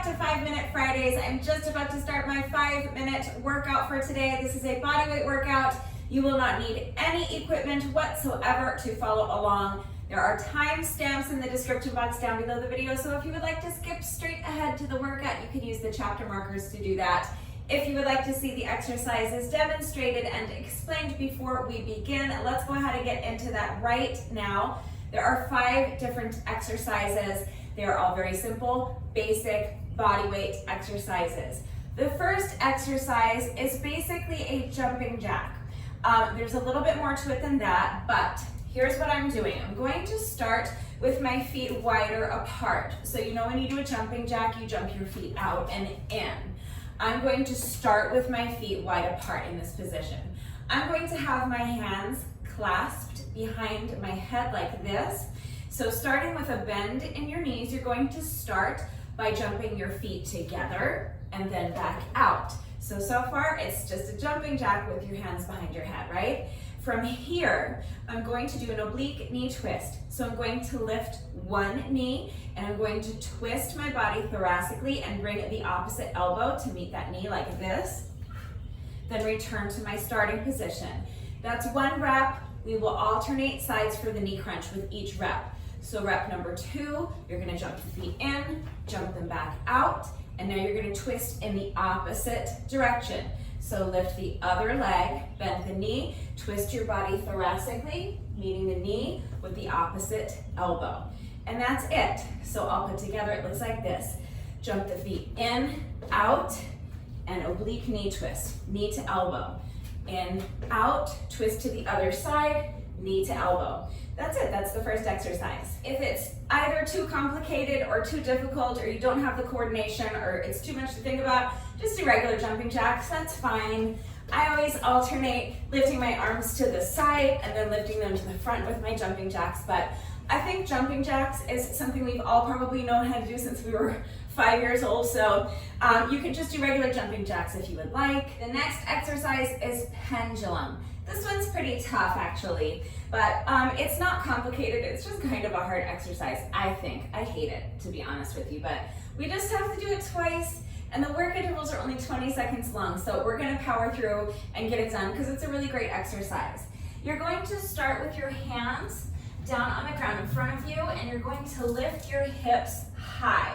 to 5-Minute Fridays. I'm just about to start my 5-minute workout for today. This is a bodyweight workout. You will not need any equipment whatsoever to follow along. There are timestamps in the description box down below the video, so if you would like to skip straight ahead to the workout, you can use the chapter markers to do that. If you would like to see the exercises demonstrated and explained before we begin, let's go ahead and get into that right now. There are 5 different exercises. They are all very simple, basic body weight exercises. The first exercise is basically a jumping jack. There's a little bit more to it than that, but here's what I'm doing. I'm going to start with my feet wider apart. So you know when you do a jumping jack, you jump your feet out and in. I'm going to start with my feet wide apart in this position. I'm going to have my hands clasped behind my head like this. So starting with a bend in your knees, you're going to start by jumping your feet together and then back out. So far it's just a jumping jack with your hands behind your head, right? From here, I'm going to do an oblique knee twist. So I'm going to lift one knee and I'm going to twist my body thoracically and bring the opposite elbow to meet that knee like this. Then return to my starting position. That's 1 rep. We will alternate sides for the knee crunch with each rep. So rep number 2, you're gonna jump the feet in, jump them back out, and now you're gonna twist in the opposite direction. So lift the other leg, bend the knee, twist your body thoracically, meeting the knee with the opposite elbow. And that's it. So I'll put together, it looks like this. Jump the feet in, out, and oblique knee twist, knee to elbow. In, out, twist to the other side, knee to elbow. That's it, that's the first exercise. If it's either too complicated or too difficult, or you don't have the coordination, or it's too much to think about, just do regular jumping jacks, that's fine. I always alternate lifting my arms to the side and then lifting them to the front with my jumping jacks, but I think jumping jacks is something we've all probably known how to do since we were 5 years old, so you can just do regular jumping jacks if you would like. The next exercise is pendulum. This one's pretty tough actually, but it's not complicated, it's just kind of a hard exercise, I think. I hate it, to be honest with you, but we just have to do it twice, and the work intervals are only 20 seconds long, so we're gonna power through and get it done because it's a really great exercise. You're going to start with your hands down on the ground in front of you, and you're going to lift your hips high.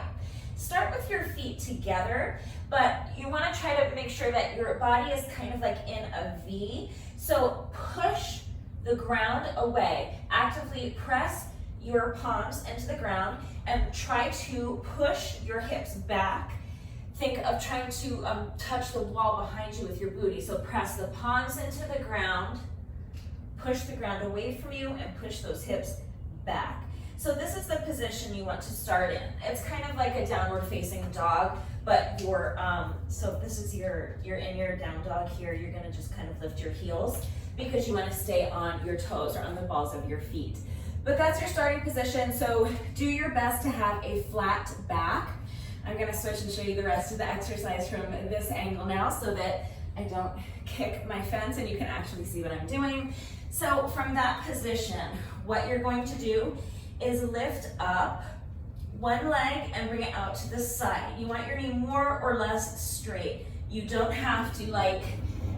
Start with your feet together, but you want to try to make sure that your body is kind of like in a V. So push the ground away. Actively press your palms into the ground and try to push your hips back. Think of trying to touch the wall behind you with your booty. So press the palms into the ground, push the ground away from you, and push those hips back. So this is the position you want to start in. It's kind of like a downward facing dog, but so if this is you're in your down dog here, you're gonna just kind of lift your heels because you wanna stay on your toes or on the balls of your feet. But that's your starting position, so do your best to have a flat back. I'm gonna switch and show you the rest of the exercise from this angle now so that I don't kick my fence and you can actually see what I'm doing. So from that position, what you're going to do is lift up one leg and bring it out to the side. You want your knee more or less straight. You don't have to like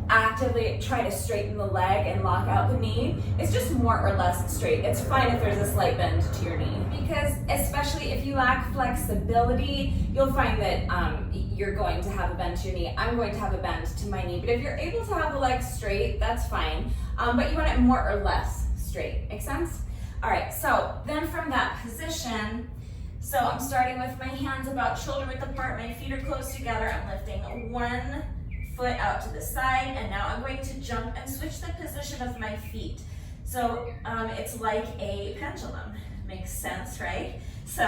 actively try to straighten the leg and lock out the knee. It's just more or less straight. It's fine if there's a slight bend to your knee, because especially if you lack flexibility, you'll find that you're going to have a bend to your knee. I'm going to have a bend to my knee, but if you're able to have the leg straight, that's fine. But you want it more or less straight. Make sense? All right, so then from that position, so I'm starting with my hands about shoulder width apart, my feet are close together, I'm lifting one foot out to the side, and now I'm going to jump and switch the position of my feet. So it's like a pendulum. Makes sense, right? So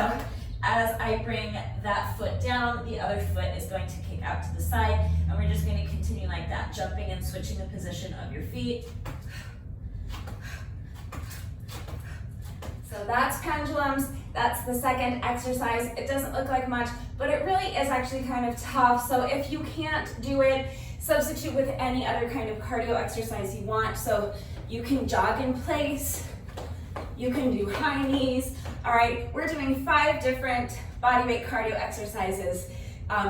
as I bring that foot down, the other foot is going to kick out to the side, and we're just going to continue like that, jumping and switching the position of your feet. So that's pendulums. That's the second exercise. It doesn't look like much, but it really is actually kind of tough. So if you can't do it, substitute with any other kind of cardio exercise you want. So you can jog in place, you can do high knees. All right, we're doing 5 different bodyweight cardio exercises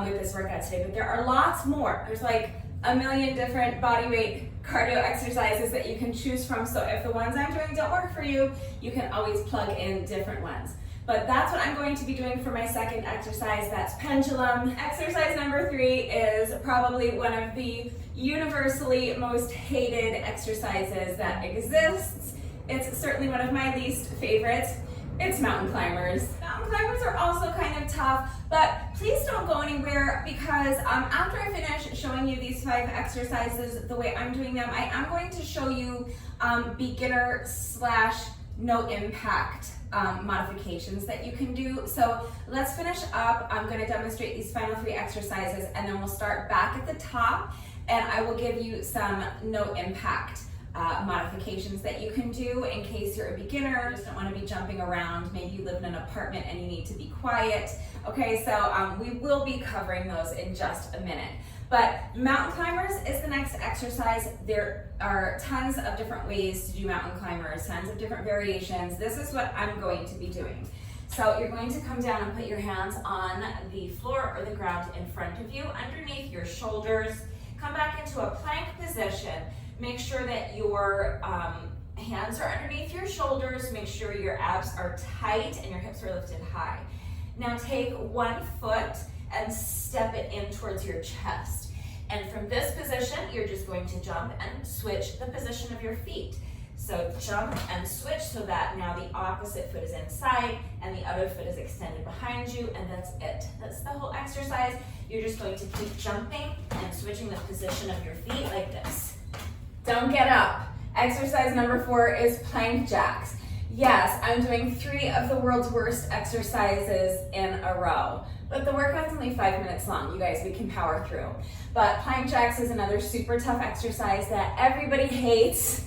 with this workout today, but there are lots more. There's like a million different body weight cardio exercises that you can choose from. So if the ones I'm doing don't work for you, you can always plug in different ones. But that's what I'm going to be doing for my second exercise. That's pendulum. Exercise number 3 is probably one of the universally most hated exercises that exists. It's certainly one of my least favorites. It's mountain climbers. Mountain climbers are also kind of tough, but please don't go anywhere because after I finish showing you these 5 exercises the way I'm doing them, I am going to show you beginner / no impact modifications that you can do. So let's finish up. I'm going to demonstrate these final 3 exercises and then we'll start back at the top and I will give you some no impact modifications that you can do in case you're a beginner, just don't want to be jumping around, maybe you live in an apartment and you need to be quiet. Okay, so we will be covering those in just a minute. But mountain climbers is the next exercise. There are tons of different ways to do mountain climbers, tons of different variations. This is what I'm going to be doing. So you're going to come down and put your hands on the floor or the ground in front of you, underneath your shoulders. Come back into a plank position. Make sure that your hands are underneath your shoulders. Make sure your abs are tight and your hips are lifted high. Now take one foot and step it in towards your chest. And from this position, you're just going to jump and switch the position of your feet. So jump and switch so that now the opposite foot is inside and the other foot is extended behind you, and that's it. That's the whole exercise. You're just going to keep jumping and switching the position of your feet like this. Don't get up. Exercise number 4 is plank jacks. Yes, I'm doing 3 of the world's worst exercises in a row, but the workout's only 5 minutes long. You guys, we can power through. But plank jacks is another super tough exercise that everybody hates,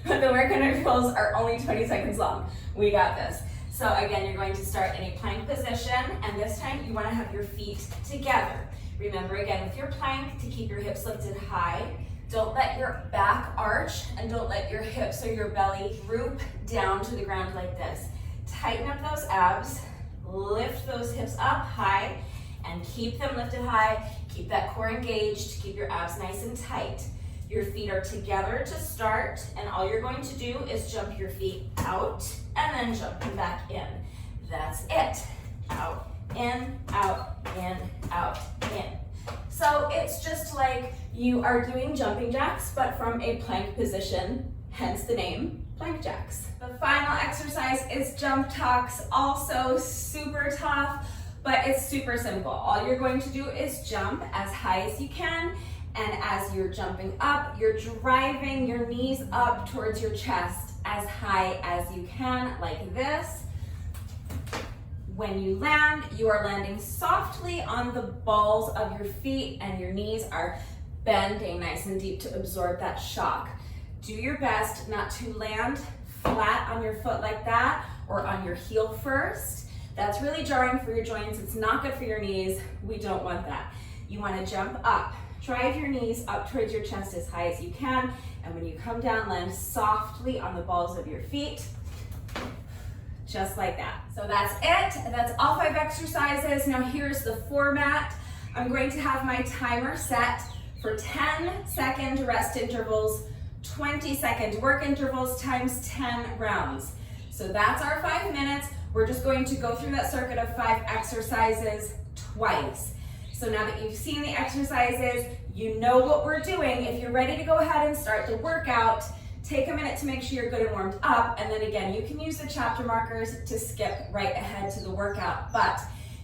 but the workout intervals are only 20 seconds long. We got this. So again, you're going to start in a plank position, and this time you want to have your feet together. Remember again with your plank to keep your hips lifted high. Don't let your back arch and don't let your hips or your belly droop down to the ground like this. Tighten up those abs, lift those hips up high and keep them lifted high. Keep that core engaged, keep your abs nice and tight. Your feet are together to start and all you're going to do is jump your feet out and then jump them back in. That's it. Out, in, out, in, out, in. So it's just like you are doing jumping jacks, but from a plank position, hence the name plank jacks. The final exercise is jump tucks, also super tough, but it's super simple. All you're going to do is jump as high as you can, and as you're jumping up, you're driving your knees up towards your chest as high as you can, like this. When you land, you are landing softly on the balls of your feet and your knees are bending nice and deep to absorb that shock. Do your best not to land flat on your foot like that or on your heel first. That's really jarring for your joints. It's not good for your knees. We don't want that. You want to jump up. Drive your knees up towards your chest as high as you can. And when you come down, land softly on the balls of your feet. Just like that. So that's it. That's all 5 exercises. Now here's the format. I'm going to have my timer set for 10-second rest intervals, 20-second work intervals times 10 rounds. So that's our 5 minutes. We're just going to go through that circuit of 5 exercises twice. So now that you've seen the exercises, you know what we're doing. If you're ready to go ahead and start the workout, take a minute to make sure you're good and warmed up, and then again, you can use the chapter markers to skip right ahead to the workout. But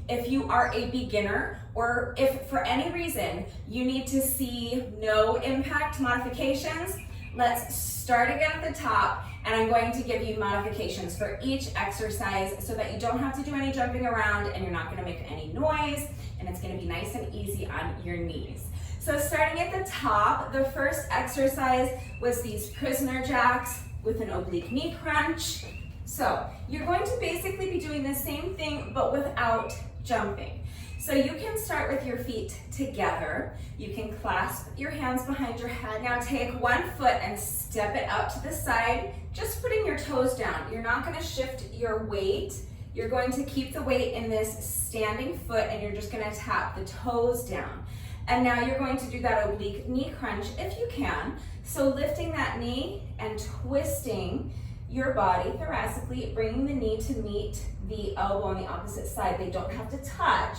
if you are a beginner, or if for any reason you need to see no impact modifications, let's start again at the top, and I'm going to give you modifications for each exercise so that you don't have to do any jumping around and you're not going to make any noise, and it's going to be nice and easy on your knees. So starting at the top, the first exercise was these prisoner jacks with an oblique knee crunch. So you're going to basically be doing the same thing but without jumping. So you can start with your feet together. You can clasp your hands behind your head. Now take one foot and step it out to the side, just putting your toes down. You're not going to shift your weight You're going to keep the weight in this standing foot and you're just gonna tap the toes down. And now you're going to do that oblique knee crunch if you can. So lifting that knee and twisting your body thoracically, bringing the knee to meet the elbow on the opposite side. They don't have to touch.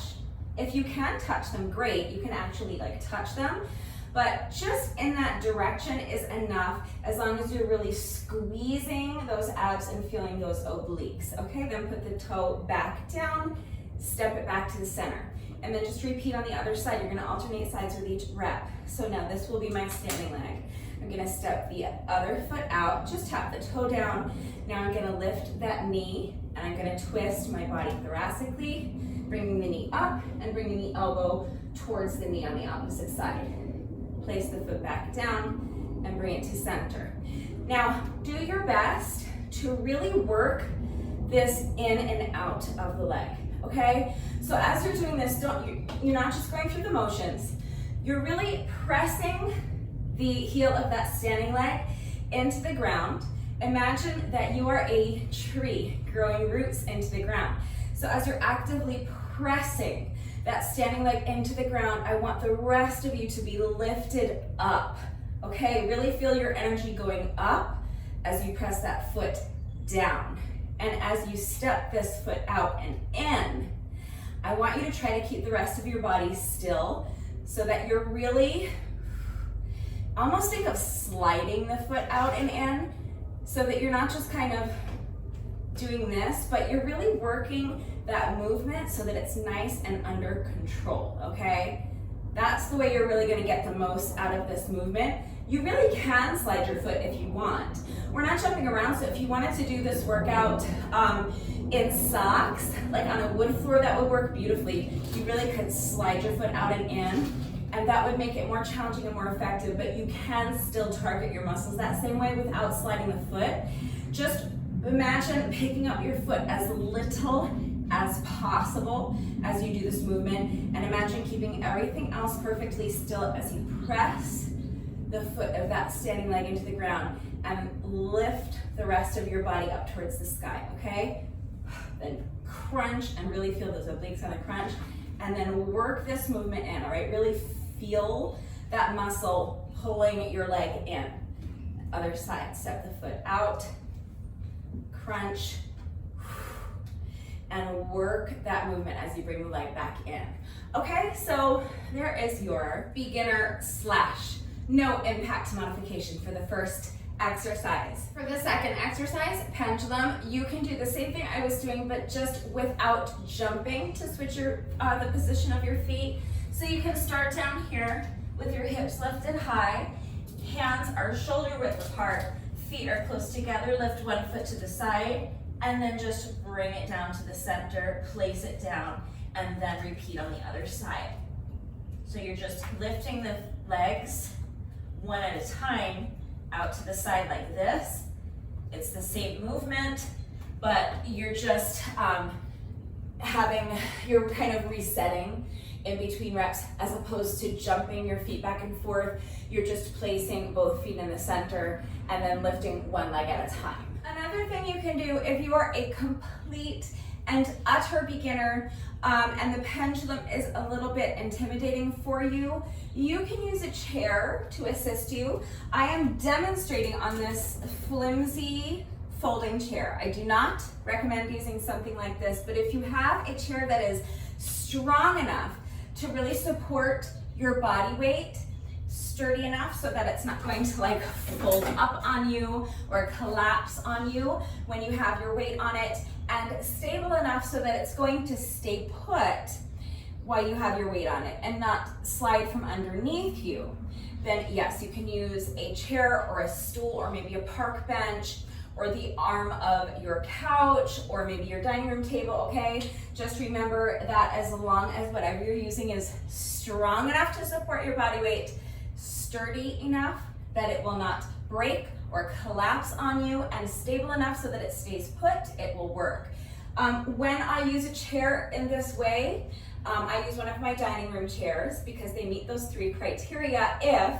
If you can touch them, great. You can actually like touch them, but just in that direction is enough as long as you're really squeezing those abs and feeling those obliques. Okay, then put the toe back down, step it back to the center. And then just repeat on the other side. You're gonna alternate sides with each rep. So now this will be my standing leg. I'm gonna step the other foot out, just tap the toe down. Now I'm gonna lift that knee and I'm gonna twist my body thoracically, bringing the knee up and bringing the elbow towards the knee on the opposite side. Place the foot back down and bring it to center. Now, do your best to really work this in and out of the leg, okay? So as you're doing this, you're not just going through the motions, you're really pressing the heel of that standing leg into the ground. Imagine that you are a tree growing roots into the ground. So as you're actively pressing that standing leg into the ground, I want the rest of you to be lifted up, okay? Really feel your energy going up as you press that foot down. And as you step this foot out and in, I want you to try to keep the rest of your body still so that you're really, almost think of sliding the foot out and in so that you're not just kind of doing this, but you're really working that movement so that it's nice and under control, okay? That's the way you're really gonna get the most out of this movement. You really can slide your foot if you want. We're not jumping around, so if you wanted to do this workout in socks, like on a wood floor, that would work beautifully. You really could slide your foot out and in, and that would make it more challenging and more effective, but you can still target your muscles that same way without sliding the foot. Just imagine picking up your foot as little as possible as you do this movement, and imagine keeping everything else perfectly still as you press the foot of that standing leg into the ground and lift the rest of your body up towards the sky, okay? Then crunch and really feel those obliques on the crunch, and then work this movement in, all right? Really feel that muscle pulling your leg in. Other side, step the foot out, crunch, and work that movement as you bring the leg back in. Okay, so there is your beginner / no impact modification for the first exercise. For the second exercise, pendulum, you can do the same thing I was doing, but just without jumping to switch the position of your feet. So you can start down here with your hips lifted high, hands are shoulder width apart, feet are close together, lift one foot to the side, and then just bring it down to the center, place it down, and then repeat on the other side. So you're just lifting the legs one at a time out to the side like this. It's the same movement, but you're just you're kind of resetting in between reps as opposed to jumping your feet back and forth. You're just placing both feet in the center and then lifting one leg at a time. Another thing you can do if you are a complete and utter beginner and the pendulum is a little bit intimidating for you, you can use a chair to assist you. I am demonstrating on this flimsy folding chair. I do not recommend using something like this, but if you have a chair that is strong enough to really support your body weight, sturdy enough so that it's not going to like fold up on you or collapse on you when you have your weight on it, and stable enough so that it's going to stay put while you have your weight on it and not slide from underneath you, then yes, you can use a chair or a stool or maybe a park bench or the arm of your couch or maybe your dining room table, okay? Just remember that as long as whatever you're using is strong enough to support your body weight, sturdy enough that it will not break or collapse on you, and stable enough so that it stays put, it will work. When I use a chair in this way, I use one of my dining room chairs because they meet those 3 criteria. If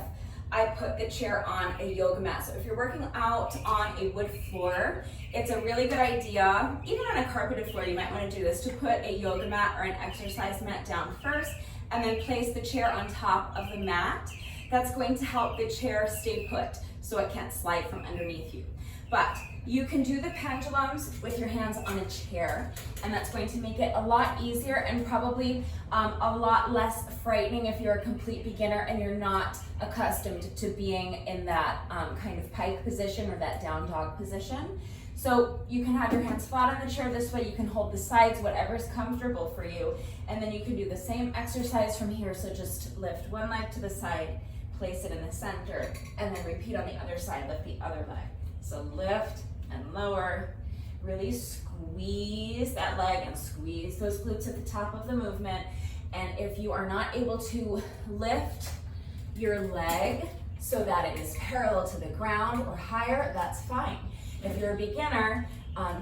I put the chair on a yoga mat. So if you're working out on a wood floor, it's a really good idea, even on a carpeted floor, you might want to do this, to put a yoga mat or an exercise mat down first and then place the chair on top of the mat. That's going to help the chair stay put so it can't slide from underneath you. But you can do the pendulums with your hands on a chair, and that's going to make it a lot easier and probably a lot less frightening if you're a complete beginner and you're not accustomed to being in that kind of pike position or that down dog position. So you can have your hands flat on the chair this way, you can hold the sides, whatever's comfortable for you, and then you can do the same exercise from here. So just lift one leg to the side, place it in the center, and then repeat on the other side, lift the other leg. So lift and lower, really squeeze that leg and squeeze those glutes at the top of the movement. And if you are not able to lift your leg so that it is parallel to the ground or higher, that's fine. If you're a beginner,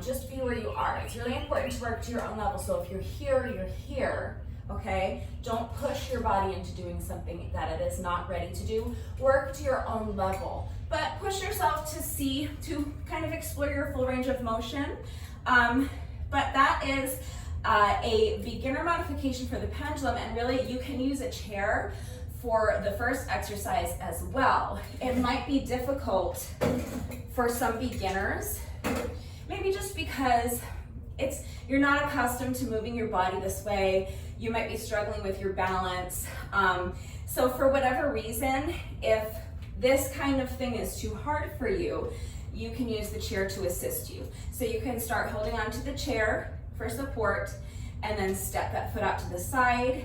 just be where you are. It's really important to work to your own level. So if you're here, you're here, okay? Don't push your body into doing something that it is not ready to do. Work to your own level, but push yourself to kind of explore your full range of motion. But that is a beginner modification for the pendulum, and really you can use a chair for the first exercise as well. It might be difficult for some beginners, maybe just because you're not accustomed to moving your body this way. You might be struggling with your balance. So for whatever reason, if this kind of thing is too hard for you, you can use the chair to assist you. So you can start holding onto the chair for support and then step that foot out to the side.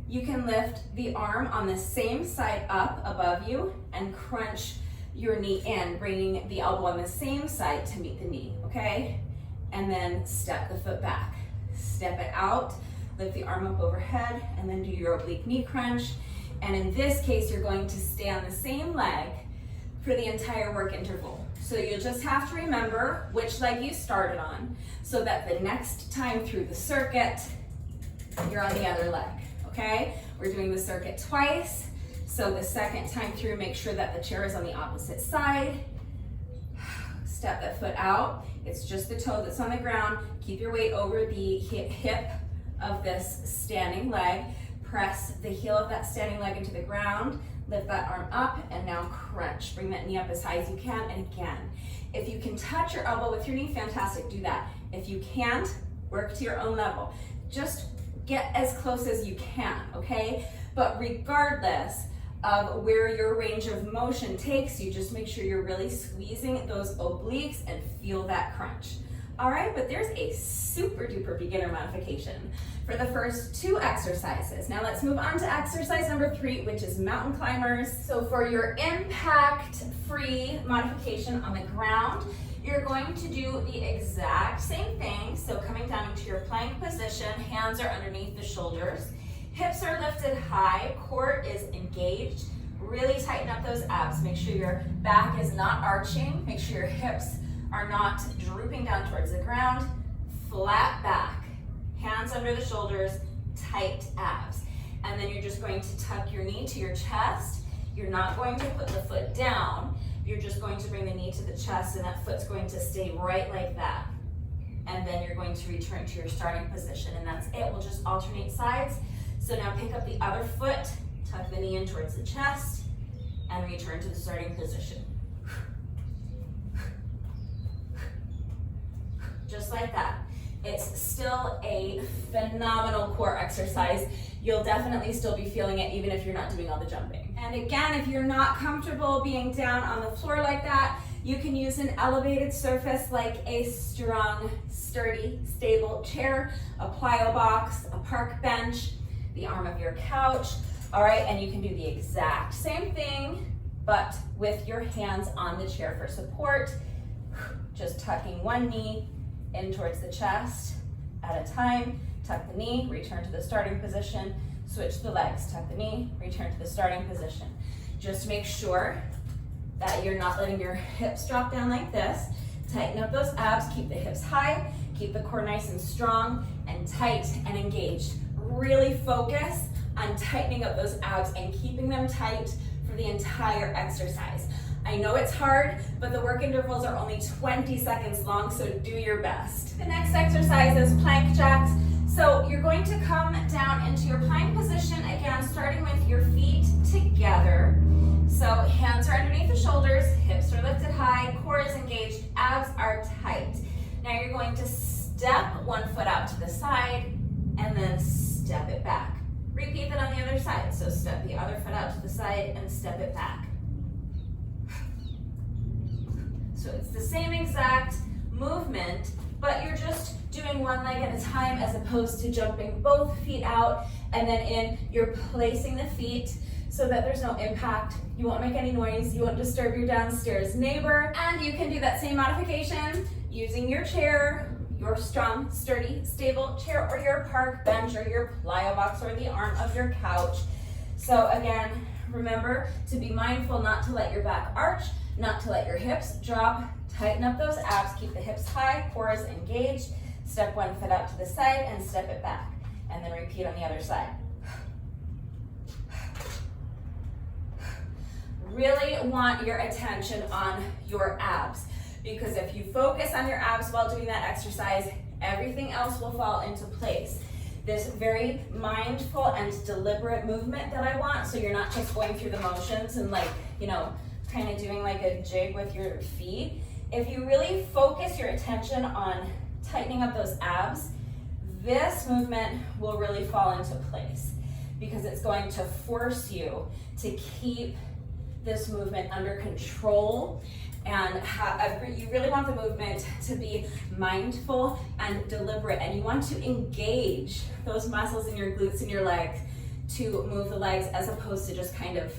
You can lift the arm on the same side up above you and crunch your knee in, bringing the elbow on the same side to meet the knee, okay? And then step the foot back. Step it out, lift the arm up overhead, and then do your oblique knee crunch. And in this case, you're going to stay on the same leg for the entire work interval. So you'll just have to remember which leg you started on so that the next time through the circuit, you're on the other leg, okay? We're doing the circuit twice. So the second time through, make sure that the chair is on the opposite side. Step that foot out. It's just the toe that's on the ground. Keep your weight over the hip of this standing leg. Press the heel of that standing leg into the ground. Lift that arm up and now crunch. Bring that knee up as high as you can, and again. If you can touch your elbow with your knee, fantastic, do that. If you can't, work to your own level. Just get as close as you can, okay? But regardless of where your range of motion takes you, just make sure you're really squeezing those obliques and feel that crunch. All right, but there's a super duper beginner modification for the first two exercises. Now let's move on to exercise number 3, which is mountain climbers. So for your impact-free modification on the ground, you're going to do the exact same thing. So coming down into your plank position, hands are underneath the shoulders, hips are lifted high, core is engaged. Really tighten up those abs. Make sure your back is not arching. Make sure your hips are not drooping down towards the ground. Flat back, hands under the shoulders, tight abs. And then you're just going to tuck your knee to your chest. You're not going to put the foot down. You're just going to bring the knee to the chest, and that foot's going to stay right like that. And then you're going to return to your starting position, and that's it. We'll just alternate sides. So now pick up the other foot, tuck the knee in towards the chest, and return to the starting position. Just like that. It's still a phenomenal core exercise. You'll definitely still be feeling it even if you're not doing all the jumping. And again, if you're not comfortable being down on the floor like that, you can use an elevated surface like a strong, sturdy, stable chair, a plyo box, a park bench, the arm of your couch, all right? And you can do the exact same thing, but with your hands on the chair for support, just tucking one knee in towards the chest at a time. Tuck the knee, return to the starting position, switch the legs, tuck the knee, return to the starting position. Just make sure that you're not letting your hips drop down like this. Tighten up those abs, keep the hips high, keep the core nice and strong and tight and engaged. Really focus on tightening up those abs and keeping them tight for the entire exercise. I know it's hard, but the work intervals are only 20 seconds long, so do your best. The next exercise is plank jacks. So you're going to come down into your plank position, again, starting with your feet together. So hands are underneath the shoulders, hips are lifted high, core is engaged, abs are tight. Now you're going to step one foot out to the side and then step it back. Repeat that on the other side. So step the other foot out to the side and step it back. So it's the same exact movement, but you're just doing one leg at a time as opposed to jumping both feet out and then in. You're placing the feet so that there's no impact. You won't make any noise. You won't disturb your downstairs neighbor. And you can do that same modification using your chair, your strong, sturdy, stable chair, or your park bench, or your plyo box, or the arm of your couch. So again, remember to be mindful not to let your back arch, not to let your hips drop. Tighten up those abs, keep the hips high, core is engaged. Step one foot out to the side and step it back. And then repeat on the other side. Really want your attention on your abs, because if you focus on your abs while doing that exercise, everything else will fall into place. This very mindful and deliberate movement that I want, so you're not just going through the motions and kind of doing like a jig with your feet. If you really focus your attention on tightening up those abs, this movement will really fall into place, because it's going to force you to keep this movement under control, and you really want the movement to be mindful and deliberate, and you want to engage those muscles in your glutes and your legs to move the legs as opposed to just kind of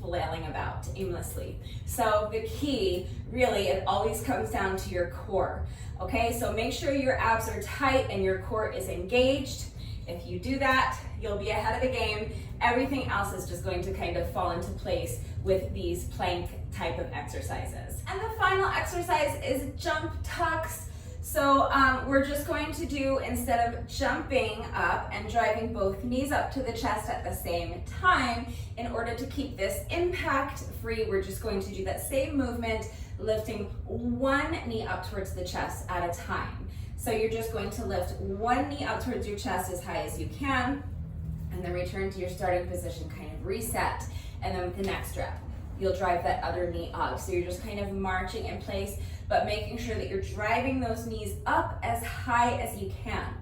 flailing about aimlessly. So the key, really, it always comes down to your core. Okay, so make sure your abs are tight and your core is engaged. If you do that, you'll be ahead of the game. Everything else is just going to kind of fall into place with these plank type of exercises. And the final exercise is jump tucks. So we're just going to do, instead of jumping up and driving both knees up to the chest at the same time, in order to keep this impact free, we're just going to do that same movement, lifting one knee up towards the chest at a time. So you're just going to lift one knee up towards your chest as high as you can, and then return to your starting position, kind of reset. And then with the next rep, you'll drive that other knee up. So you're just kind of marching in place, but making sure that you're driving those knees up as high as you can.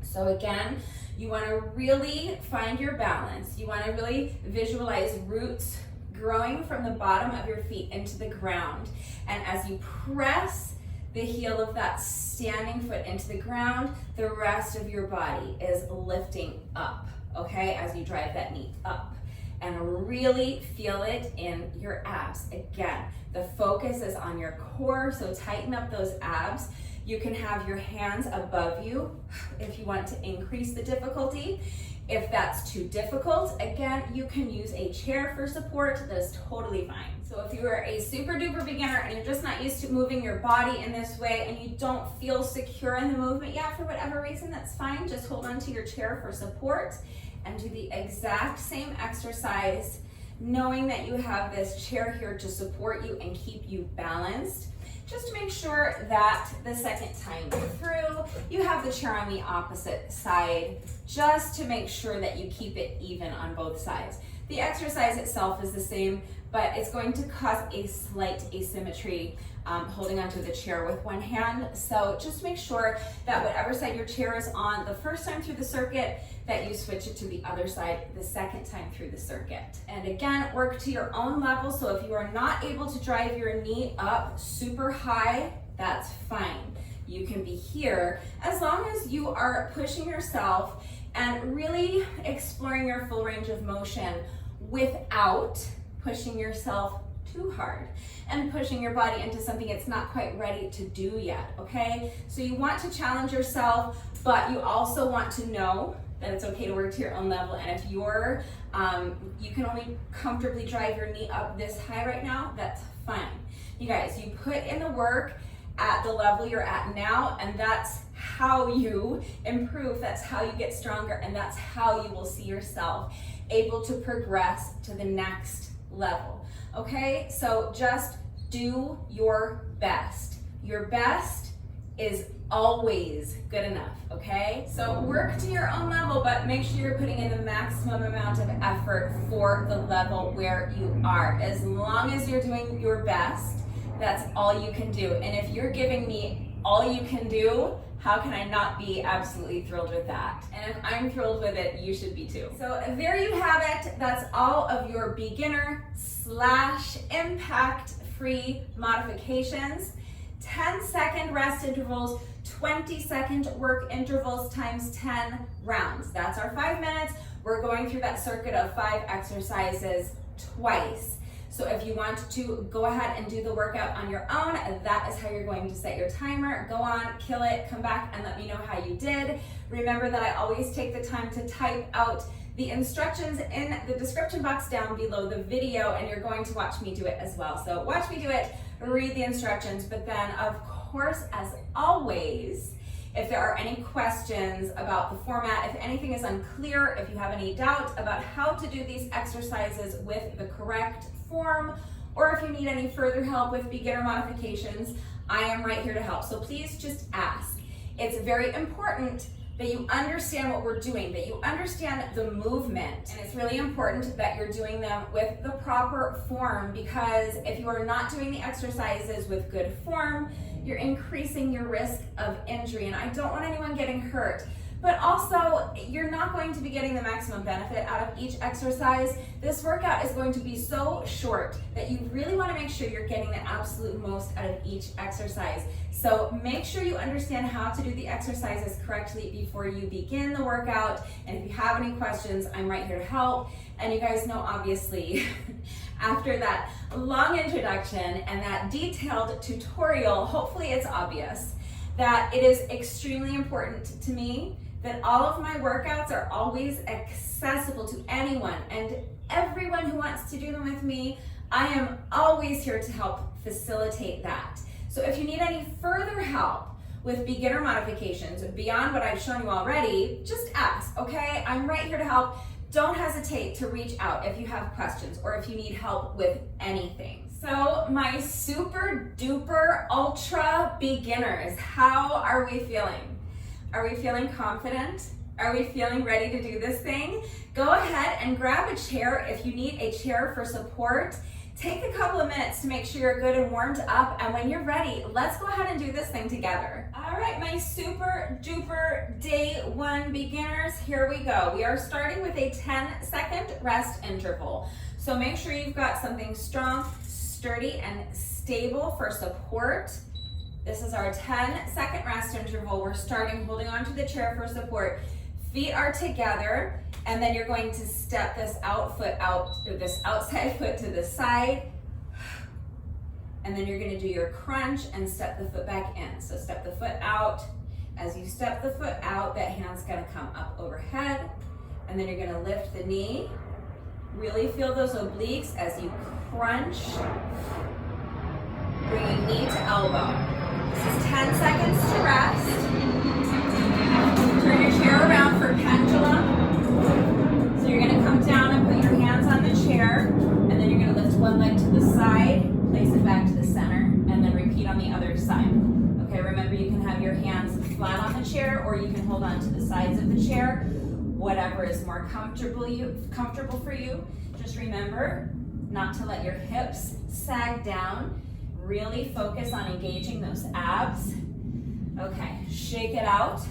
So again, you want to really find your balance. You want to really visualize roots growing from the bottom of your feet into the ground. And as you press the heel of that standing foot into the ground, the rest of your body is lifting up, okay, as you drive that knee up. And really feel it in your abs. Again, the focus is on your core, so tighten up those abs. You can have your hands above you if you want to increase the difficulty. If that's too difficult, again, you can use a chair for support. That is totally fine. So if you are a super duper beginner and you're just not used to moving your body in this way and you don't feel secure in the movement yet for whatever reason, that's fine. Just hold on to your chair for support and do the exact same exercise, knowing that you have this chair here to support you and keep you balanced. Just make sure that the second time through, you have the chair on the opposite side, just to make sure that you keep it even on both sides. The exercise itself is the same, but it's going to cause a slight asymmetry holding onto the chair with one hand. So just make sure that whatever side your chair is on the first time through the circuit, that you switch it to the other side the second time through the circuit. And again, work to your own level. So if you are not able to drive your knee up super high, that's fine. You can be here as long as you are pushing yourself and really exploring your full range of motion without pushing yourself too hard and pushing your body into something it's not quite ready to do yet, okay? So you want to challenge yourself, but you also want to know that it's okay to work to your own level. And if you're, you can only comfortably drive your knee up this high right now, that's fine. You guys, you put in the work at the level you're at now, and that's how you improve, that's how you get stronger, and that's how you will see yourself able to progress to the next level. Okay, so just do your best. Your best is always good enough, okay? So work to your own level, but make sure you're putting in the maximum amount of effort for the level where you are. As long as you're doing your best, that's all you can do. And if you're giving me all you can do, how can I not be absolutely thrilled with that? And if I'm thrilled with it, you should be too. So there you have it. That's all of your beginner/impact free modifications. 10-second rest intervals, 20-second work intervals times 10 rounds. That's our 5 minutes. We're going through that circuit of 5 exercises twice. So if you want to go ahead and do the workout on your own, that is how you're going to set your timer. Go on, kill it, come back and let me know how you did. Remember that I always take the time to type out the instructions in the description box down below the video, and you're going to watch me do it as well. So watch me do it, read the instructions, but then of course, as always, if there are any questions about the format, if anything is unclear, if you have any doubt about how to do these exercises with the correct form, or if you need any further help with beginner modifications, I am right here to help. So please just ask. It's very important that you understand what we're doing, that you understand the movement. And it's really important that you're doing them with the proper form, because if you are not doing the exercises with good form, you're increasing your risk of injury. And I don't want anyone getting hurt. But also, you're not going to be getting the maximum benefit out of each exercise. This workout is going to be so short that you really want to make sure you're getting the absolute most out of each exercise. So make sure you understand how to do the exercises correctly before you begin the workout. And if you have any questions, I'm right here to help. And you guys know, obviously, after that long introduction and that detailed tutorial, hopefully it's obvious that it is extremely important to me that all of my workouts are always accessible to anyone and everyone who wants to do them with me. I am always here to help facilitate that. So if you need any further help with beginner modifications beyond what I've shown you already, just ask, okay? I'm right here to help. Don't hesitate to reach out if you have questions or if you need help with anything. So my super duper ultra beginners, how are we feeling? Are we feeling confident? Are we feeling ready to do this thing? Go ahead and grab a chair if you need a chair for support. Take a couple of minutes to make sure you're good and warmed up, and when you're ready, let's go ahead and do this thing together. All right, my super duper day 1 beginners, here we go. We are starting with a 10-second rest interval. So make sure you've got something strong, sturdy, and stable for support. This is our 10-second rest interval. We're starting holding onto the chair for support. Feet are together, and then you're going to step this this outside foot to the side, and then you're going to do your crunch and step the foot back in. So step the foot out. As you step the foot out, that hand's going to come up overhead, and then you're going to lift the knee. Really feel those obliques as you crunch, bringing knee to elbow. This is 10 seconds to rest. Turn your chair around for pendulum. So you're going to come down and put your hands on the chair, and then you're going to lift one leg to the side, place it back to the center, and then repeat on the other side. Okay, remember you can have your hands flat on the chair, or you can hold on to the sides of the chair, whatever is more comfortable for you. Just remember not to let your hips sag down. Really focus on engaging those abs. Okay, shake it out.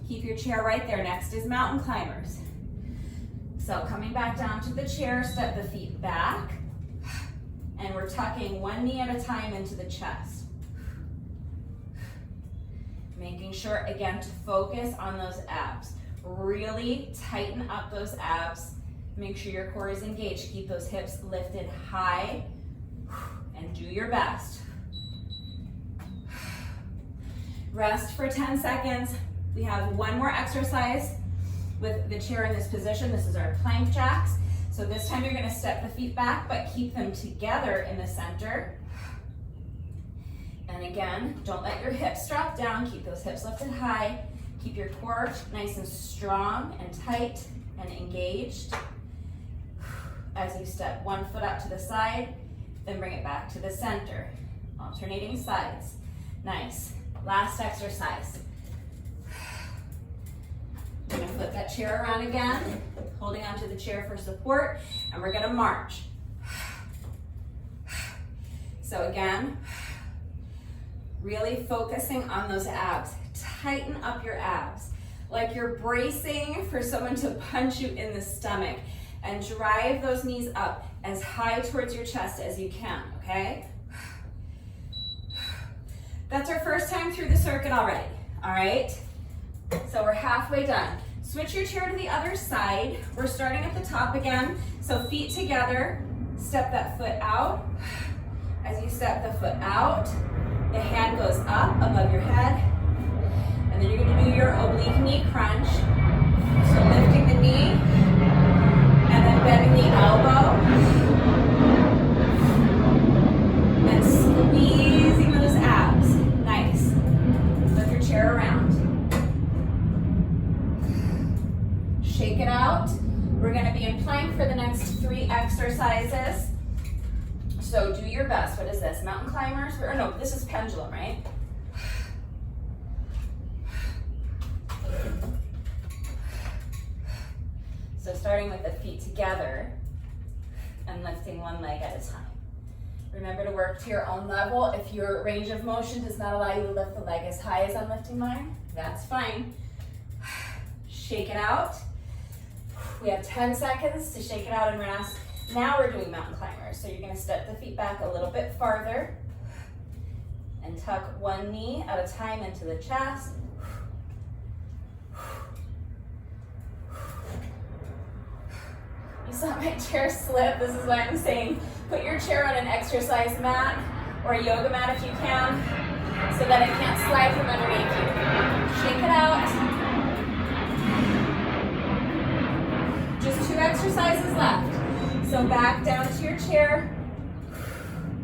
Keep your chair right there. Next is mountain climbers. So coming back down to the chair, step the feet back, and we're tucking one knee at a time into the chest. Making sure, again, to focus on those abs. Really tighten up those abs. Make sure your core is engaged. Keep those hips lifted high, and do your best. Rest for 10 seconds. We have one more exercise with the chair in this position. This is our plank jacks. So this time you're going to step the feet back, but keep them together in the center. And again, don't let your hips drop down. Keep those hips lifted high. Keep your core nice and strong and tight and engaged. as you step one foot out to the side, then bring it back to the center. Alternating sides. Nice. Last exercise. We're gonna flip that chair around again, holding onto the chair for support, and we're gonna march. So again, really focusing on those abs. Tighten up your abs, like you're bracing for someone to punch you in the stomach, and drive those knees up as high towards your chest as you can, okay? That's our first time through the circuit already, all right? So we're halfway done. Switch your chair to the other side. We're starting at the top again. So feet together, step that foot out. As you step the foot out, the hand goes up above your head. And then you're gonna do your oblique knee crunch. So lifting the knee, and then bending the elbow. And squeezing those abs. Nice. Flip your chair around. Shake it out. We're gonna be in plank for the next 3 exercises. So do your best. What is this? Mountain climbers? Or no, this is pendulum, right? So starting with the feet together and lifting one leg at a time. Remember to work to your own level. If your range of motion does not allow you to lift the leg as high as I'm lifting mine, that's fine. Shake it out. We have 10 seconds to shake it out and rest. Now we're doing mountain climbers. So you're gonna step the feet back a little bit farther and tuck one knee at a time into the chest. You saw my chair slip. This is why I'm saying put your chair on an exercise mat or a yoga mat if you can, so that it can't slide from underneath you. Shake it out. Just 2 exercises left. So back down to your chair.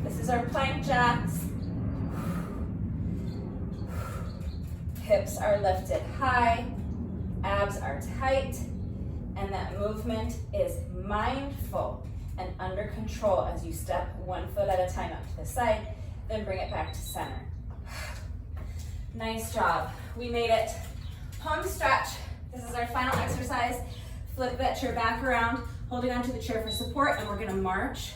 This is our plank jacks. Hips are lifted high, abs are tight, and that movement is mindful and under control as you step one foot at a time up to the side, then bring it back to center. Nice job. We made it. Home stretch. This is our final exercise. Flip that chair back around, holding onto the chair for support, and we're gonna march.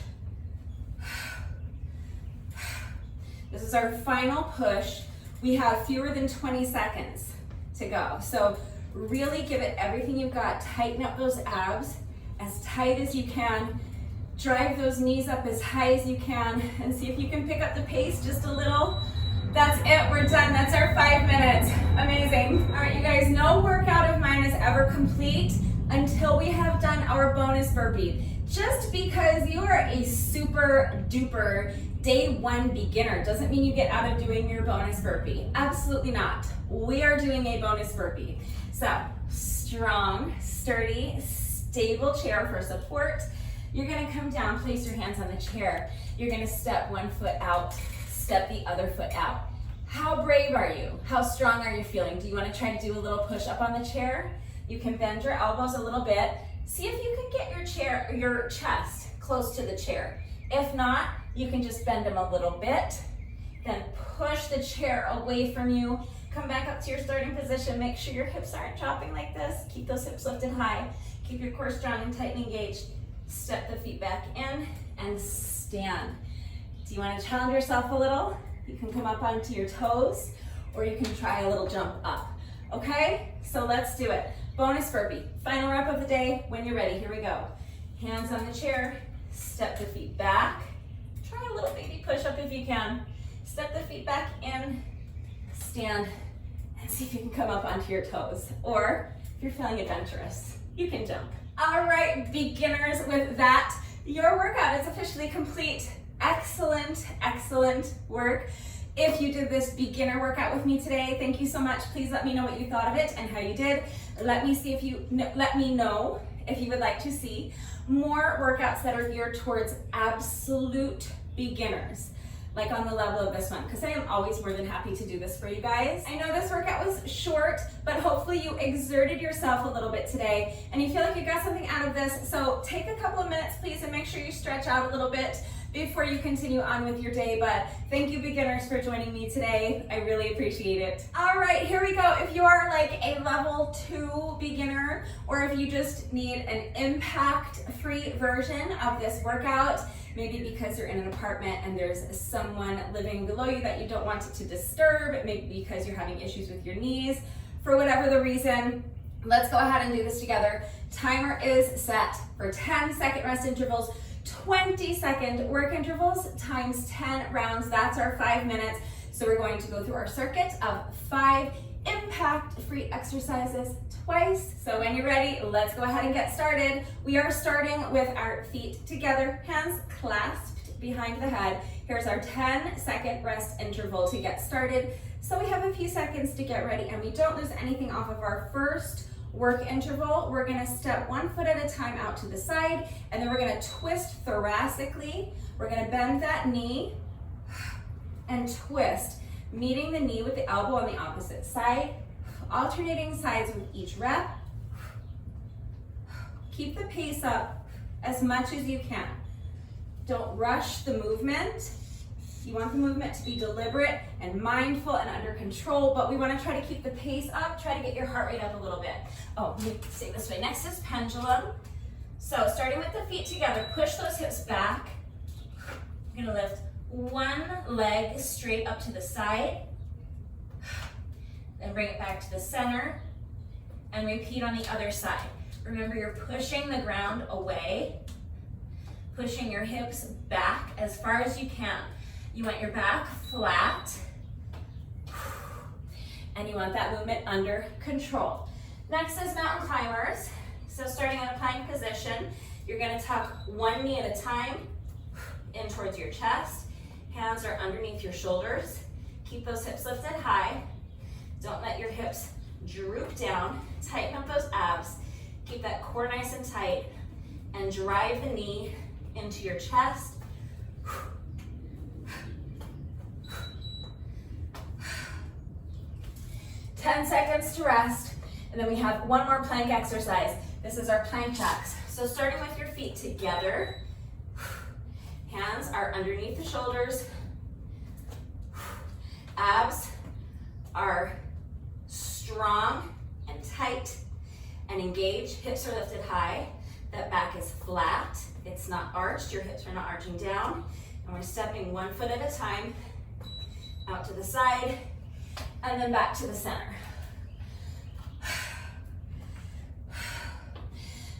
This is our final push. We have fewer than 20 seconds to go. So really give it everything you've got. Tighten up those abs as tight as you can. Drive those knees up as high as you can, and see if you can pick up the pace just a little. That's it, we're done. That's our 5 minutes. Amazing. All right, you guys, no workout of mine is ever complete until we have done our bonus burpee. Just because you are a super duper day 1 beginner doesn't mean you get out of doing your bonus burpee. Absolutely not. We are doing a bonus burpee. So, strong, sturdy, stable chair for support. You're gonna come down, place your hands on the chair. You're gonna step one foot out, step the other foot out. How brave are you? How strong are you feeling? Do you wanna try to do a little push up on the chair? You can bend your elbows a little bit. See if you can get your chest close to the chair. If not, you can just bend them a little bit. Then push the chair away from you. Come back up to your starting position. Make sure your hips aren't dropping like this. Keep those hips lifted high. Keep your core strong and tight and engaged. Step the feet back in and stand. Do you want to challenge yourself a little? You can come up onto your toes, or you can try a little jump up. Okay, so let's do it. Bonus burpee, final rep of the day. When you're ready, here we go. Hands on the chair, step the feet back. Try a little baby push up if you can. Step the feet back in, stand, and see if you can come up onto your toes. Or if you're feeling adventurous, you can jump. All right, beginners, with that, your workout is officially complete. Excellent, excellent work. If you did this beginner workout with me today, thank you so much. Please let me know what you thought of it and how you did. Let me know if you would like to see more workouts that are geared towards absolute beginners, like on the level of this one, because I am always more than happy to do this for you guys. I know this workout was short, but hopefully you exerted yourself a little bit today and you feel like you got something out of this. So take a couple of minutes, please, and make sure you stretch out a little bit before you continue on with your day. But thank you, beginners, for joining me today. I really appreciate it. All right, here we go. If you are like a level 2 beginner, or if you just need an impact-free version of this workout, maybe because you're in an apartment and there's someone living below you that you don't want it to disturb, maybe because you're having issues with your knees, for whatever the reason, let's go ahead and do this together. Timer is set for 10-second rest intervals, 20-second work intervals times 10 rounds. That's our 5 minutes. So we're going to go through our circuit of 5 impact-free exercises twice. So when you're ready, let's go ahead and get started. We are starting with our feet together, hands clasped behind the head. Here's our 10-second rest interval to get started. So we have a few seconds to get ready and we don't lose anything off of our first work interval. We're gonna step 1 foot at a time out to the side, and then we're gonna twist thoracically. We're gonna bend that knee and twist, meeting the knee with the elbow on the opposite side, alternating sides with each rep. Keep the pace up as much as you can. Don't rush the movement. You want the movement to be deliberate and mindful and under control, but we want to try to keep the pace up, try to get your heart rate up a little bit. Oh, let me stay this way. Next is pendulum. So starting with the feet together, push those hips back. You're gonna lift one leg straight up to the side, then bring it back to the center, and repeat on the other side. Remember, you're pushing the ground away, pushing your hips back as far as you can. You want your back flat, and you want that movement under control. Next is mountain climbers. So starting in a plank position, you're gonna tuck one knee at a time in towards your chest. Hands are underneath your shoulders. Keep those hips lifted high. Don't let your hips droop down. Tighten up those abs. Keep that core nice and tight, and drive the knee into your chest. 10 seconds to rest, and then we have one more plank exercise. This is our plank jacks. So starting with your feet together, hands are underneath the shoulders, abs are strong and tight and engaged, hips are lifted high, that back is flat, it's not arched, your hips are not arching down, and we're stepping 1 foot at a time out to the side, and then back to the center.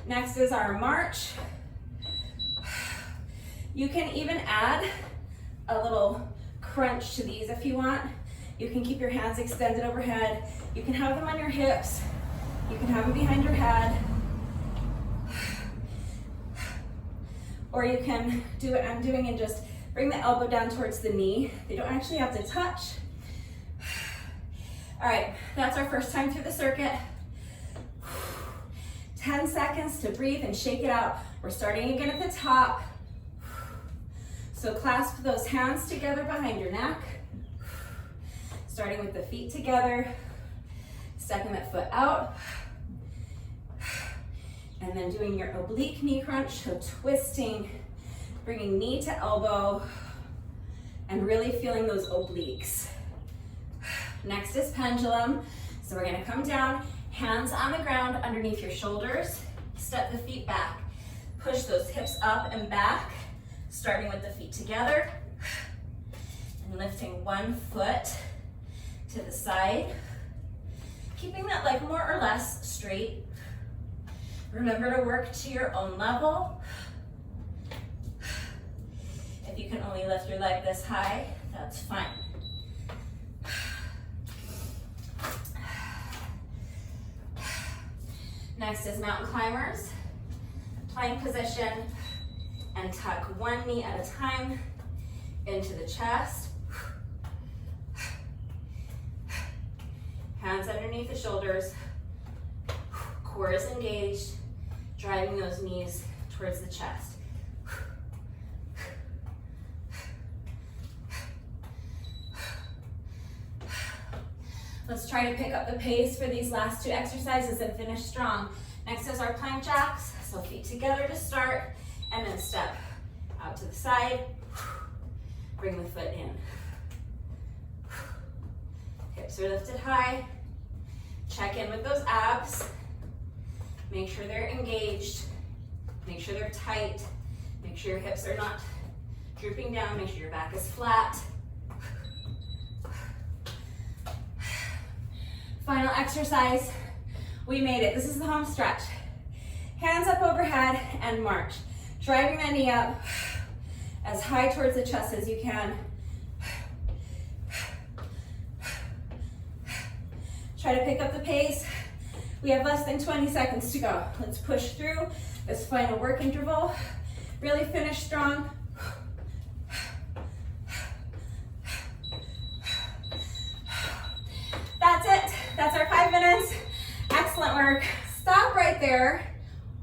Next is our march. You can even add a little crunch to these if you want. You can keep your hands extended overhead. You can have them on your hips. You can have them behind your head. Or you can do what I'm doing and just bring the elbow down towards the knee. They don't actually have to touch. All right, that's our first time through the circuit. 10 seconds to breathe and shake it out. We're starting again at the top. So clasp those hands together behind your neck. Starting with the feet together. Stepping that foot out. And then doing your oblique knee crunch, so twisting, bringing knee to elbow, and really feeling those obliques. Next is pendulum. So we're gonna come down, hands on the ground underneath your shoulders, step the feet back, push those hips up and back, starting with the feet together, and lifting 1 foot to the side, keeping that leg more or less straight. Remember to work to your own level. If you can only lift your leg this high, that's fine. Next is mountain climbers. Plank position, and tuck one knee at a time into the chest. Hands underneath the shoulders. Core is engaged, driving those knees towards the chest. Let's try to pick up the pace for these last two exercises and finish strong. Next is our plank jacks. So feet together to start, and then step out to the side. Bring the foot in. Hips are lifted high. Check in with those abs. Make sure they're engaged. Make sure they're tight. Make sure your hips are not drooping down. Make sure your back is flat. Final exercise. We made it. This is the home stretch. Hands up overhead and march. Driving that knee up as high towards the chest as you can. Try to pick up the pace. We have less than 20 seconds to go. Let's push through this final work interval. Really finish strong. That's it. That's our 5 minutes. Excellent work. Stop right there.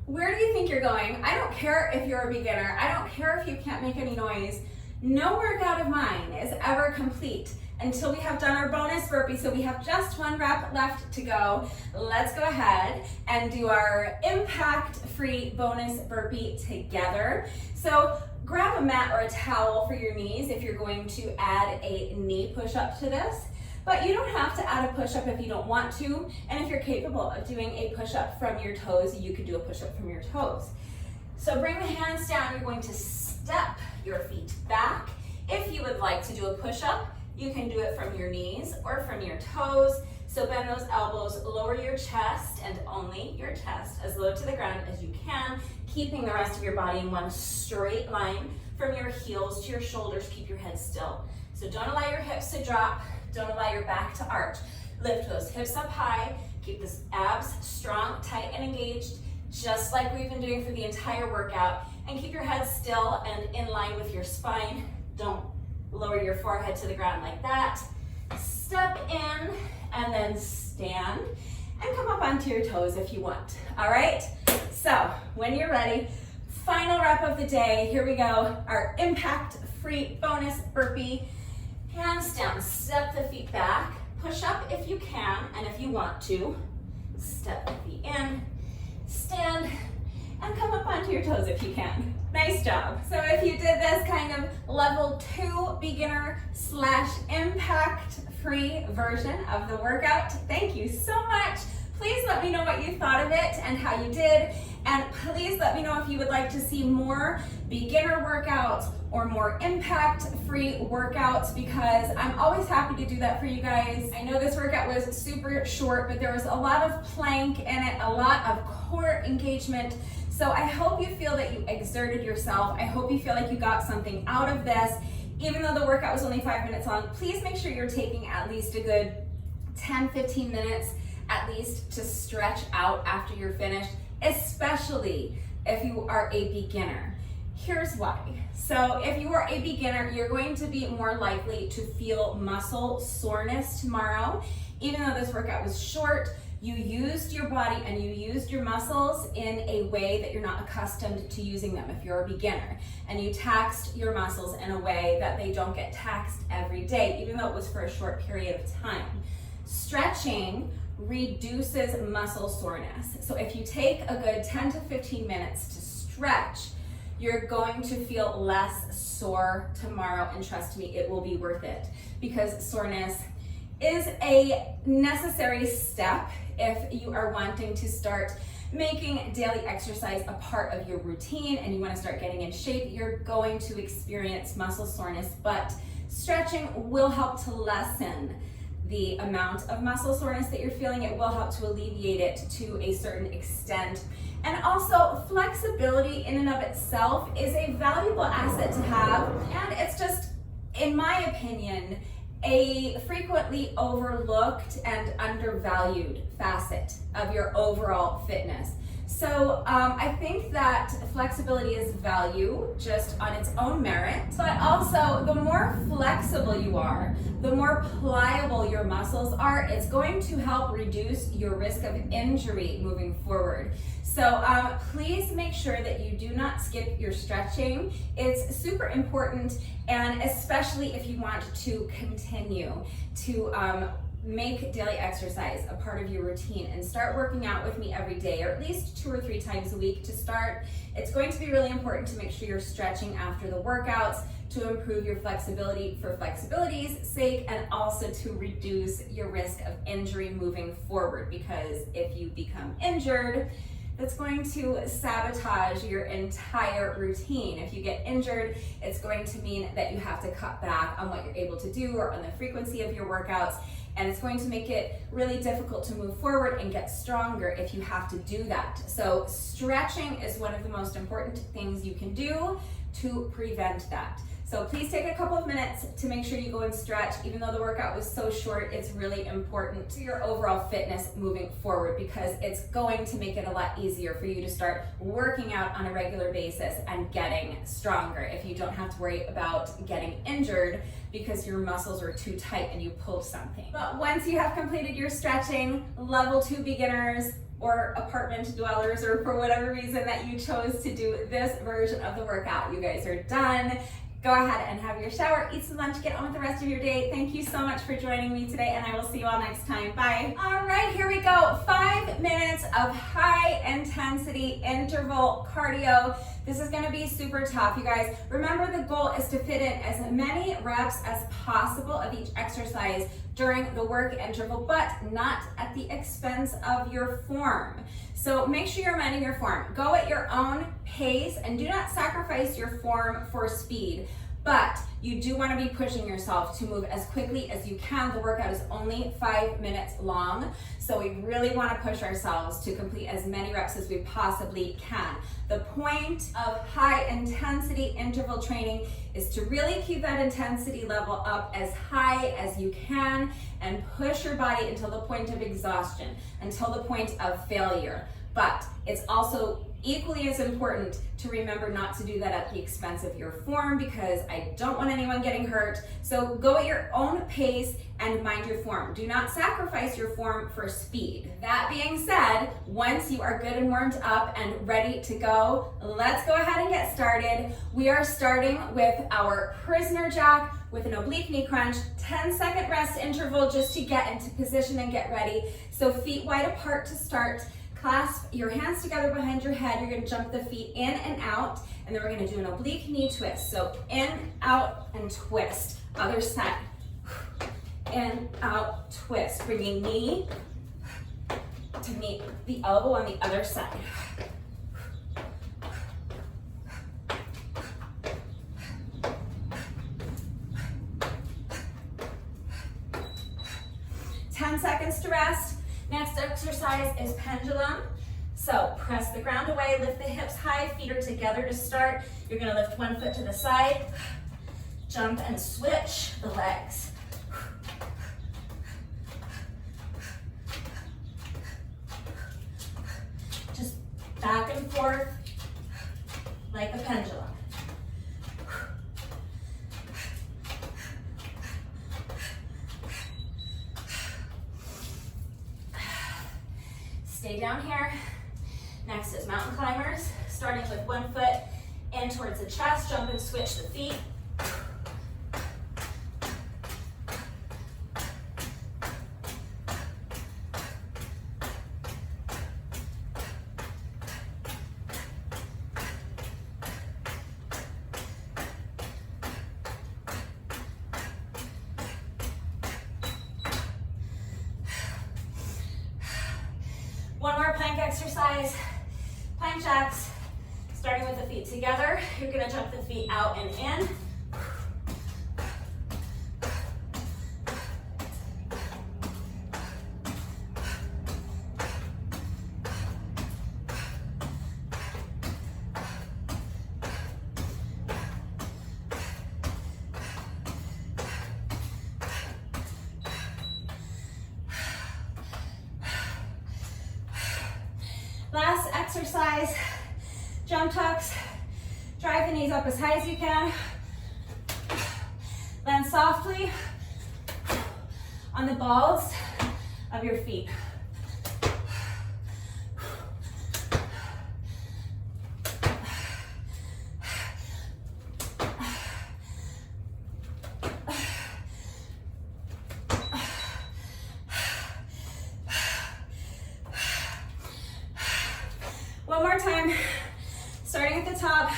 Where do you think you're going? I don't care if you're a beginner. I don't care if you can't make any noise. No workout of mine is ever complete until we have done our bonus burpee. So we have just one rep left to go. Let's go ahead and do our impact-free bonus burpee together. So grab a mat or a towel for your knees if you're going to add a knee push-up to this. But you don't have to add a push-up if you don't want to. And if you're capable of doing a push-up from your toes, you could do a push-up from your toes. So bring the hands down. You're going to step your feet back. If you would like to do a push-up, you can do it from your knees or from your toes. So bend those elbows, lower your chest and only your chest as low to the ground as you can, keeping the rest of your body in one straight line from your heels to your shoulders. Keep your head still. So don't allow your hips to drop. Don't allow your back to arch. Lift those hips up high. Keep the abs strong, tight, and engaged, just like we've been doing for the entire workout. And keep your head still and in line with your spine. Don't lower your forehead to the ground like that. Step in and then stand and come up onto your toes if you want. All right? So when you're ready, final rep of the day. Here we go. Our impact-free bonus burpee. Hands down, step the feet back, push up if you can, and if you want to, step the feet in, stand, and come up onto your toes if you can. Nice job. So if you did this kind of level 2 beginner / impact free version of the workout, thank you so much. Please let me know what you thought of it and how you did. And please let me know if you would like to see more beginner workouts or more impact-free workouts, because I'm always happy to do that for you guys. I know this workout was super short, but there was a lot of plank in it, a lot of core engagement. So I hope you feel that you exerted yourself. I hope you feel like you got something out of this. Even though the workout was only 5 minutes long, please make sure you're taking at least a good 10-15 minutes at least to stretch out after you're finished, especially if you are a beginner. Here's why. So if you are a beginner, you're going to be more likely to feel muscle soreness tomorrow. Even though this workout was short, you used your body and you used your muscles in a way that you're not accustomed to using them if you're a beginner. And you taxed your muscles in a way that they don't get taxed every day, even though it was for a short period of time. Stretching reduces muscle soreness. So if you take a good 10 to 15 minutes to stretch, you're going to feel less sore tomorrow, and trust me, it will be worth it, because soreness is a necessary step if you are wanting to start making daily exercise a part of your routine and you want to start getting in shape. You're going to experience muscle soreness, but stretching will help to lessen the amount of muscle soreness that you're feeling. It will help to alleviate it to a certain extent. And also, flexibility in and of itself is a valuable asset to have, and it's just, in my opinion, a frequently overlooked and undervalued facet of your overall fitness. So I think that flexibility is value just on its own merit, but also the more flexible you are, the more pliable your muscles are, it's going to help reduce your risk of injury moving forward. So please make sure that you do not skip your stretching. It's super important, and especially if you want to continue to make daily exercise a part of your routine and start working out with me every day, or at least 2 or 3 times a week to start. It's going to be really important to make sure you're stretching after the workouts to improve your flexibility for flexibility's sake, and also to reduce your risk of injury moving forward, because if you become injured, that's going to sabotage your entire routine. If you get injured, it's going to mean that you have to cut back on what you're able to do or on the frequency of your workouts, and it's going to make it really difficult to move forward and get stronger if you have to do that. So stretching is one of the most important things you can do to prevent that. So please take a couple of minutes to make sure you go and stretch. Even though the workout was so short, it's really important to your overall fitness moving forward, because it's going to make it a lot easier for you to start working out on a regular basis and getting stronger if you don't have to worry about getting injured because your muscles are too tight and you pulled something. But once you have completed your stretching, level 2 beginners or apartment dwellers, or for whatever reason that you chose to do this version of the workout, you guys are done. Go ahead and have your shower, eat some lunch, get on with the rest of your day. Thank you so much for joining me today, and I will see you all next time. Bye. All right, here we go. 5 minutes of high intensity interval cardio. This is gonna be super tough, you guys. Remember, the goal is to fit in as many reps as possible of each exercise during the work interval, but not at the expense of your form. So make sure you're amending your form. Go at your own pace and do not sacrifice your form for speed, but you do want to be pushing yourself to move as quickly as you can. The workout is only 5 minutes long, so we really want to push ourselves to complete as many reps as we possibly can. The point of high intensity interval training is to really keep that intensity level up as high as you can and push your body until the point of exhaustion, until the point of failure. But it's also equally as important to remember not to do that at the expense of your form, because I don't want anyone getting hurt. So go at your own pace and mind your form. Do not sacrifice your form for speed. That being said, once you are good and warmed up and ready to go, let's go ahead and get started. We are starting with our prisoner jack with an oblique knee crunch, 10-second rest interval just to get into position and get ready. So feet wide apart to start. Clasp your hands together behind your head. You're gonna jump the feet in and out, and then we're gonna do an oblique knee twist. So in, out, and twist. Other side. In, out, twist. Bringing knee to meet the elbow on the other side. Ten seconds to rest. Next exercise is pendulum. So press the ground away, lift the hips high, feet are together to start. You're gonna lift one foot to the side, jump and switch the legs. Just back and forth like a pendulum. Stay down here. Next is mountain climbers, starting with one foot in towards the chest, jump and switch the feet. One more plank exercise, plank jacks, starting with the feet together. You're gonna jump the feet out and in. Last exercise, jump tucks. Drive the knees up as high as you can. Land softly on the balls of your feet. time, starting at the top.